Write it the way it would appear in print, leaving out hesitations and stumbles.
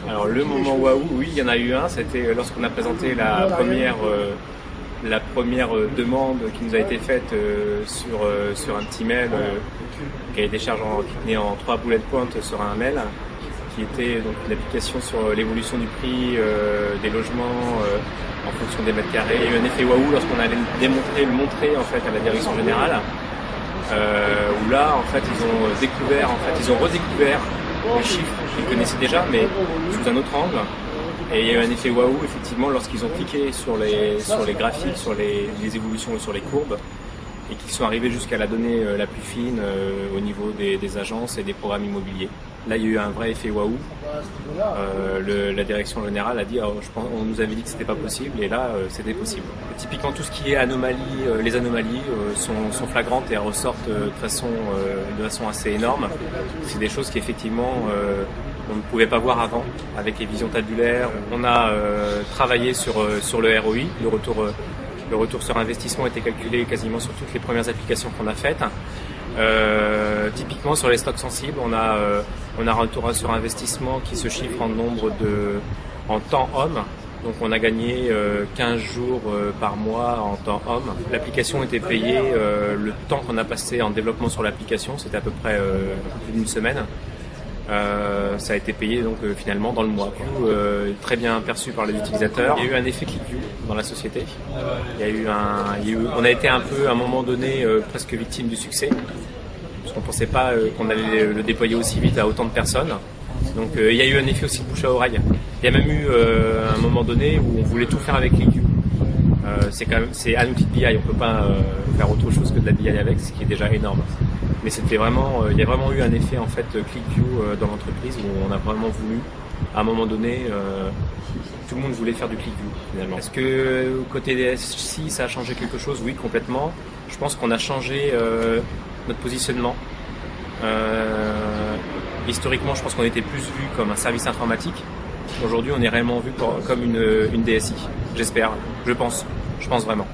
Alors le moment waouh, oui, il y en a eu un, c'était lorsqu'on a présenté la première demande qui nous a été faite sur un petit mail qui a été chargé qui tenait en 3 bullet points sur un mail, qui était donc une application sur l'évolution du prix des logements en fonction des mètres carrés. Il y a eu un effet waouh lorsqu'on allait le montrer en fait à la direction générale, où là en fait ils ont redécouvert les chiffres qu'ils connaissaient déjà, mais sous un autre angle. Et il y a eu un effet waouh effectivement lorsqu'ils ont cliqué sur les graphiques, sur les évolutions et sur les courbes, et qu'ils sont arrivés jusqu'à la donnée la plus fine au niveau des agences et des programmes immobiliers. Là, il y a eu un vrai effet waouh. La direction générale a dit, on nous avait dit que c'était pas possible, et là, c'était possible. Typiquement, tout ce qui est anomalie, les anomalies sont flagrantes et elles ressortent de façon assez énorme. C'est des choses qu'effectivement on ne pouvait pas voir avant avec les visions tabulaires. On a travaillé sur le ROI, le retour sur investissement était calculé quasiment sur toutes les premières applications qu'on a faites. Typiquement sur les stocks sensibles, on a un retour sur investissement qui se chiffre en temps homme. Donc on a gagné 15 jours par mois en temps homme. L'application était payée, le temps qu'on a passé en développement sur l'application, c'était à peu près plus d'une semaine. Ça a été payé donc finalement dans le mois. Très bien perçu par les utilisateurs. Il y a eu un effet click-view dans la société. On a été un peu à un moment donné presque victime du succès, parce qu'on ne pensait pas qu'on allait le déployer aussi vite à autant de personnes. Donc il y a eu un effet aussi de bouche à oreille. Il y a même eu un moment donné où on voulait tout faire avec ClickView. C'est un outil de BI, on peut pas faire autre chose que de la BI avec, ce qui est déjà énorme. Mais c'était vraiment, il y a vraiment eu un effet en fait ClickView dans l'entreprise, où on a vraiment voulu, à un moment donné, tout le monde voulait faire du ClickView finalement. Est-ce que côté DSI ça a changé quelque chose? Oui, complètement. Je pense qu'on a changé notre positionnement. Historiquement, je pense qu'on était plus vu comme un service informatique. Aujourd'hui, on est réellement vu comme une DSI. J'espère, je pense vraiment.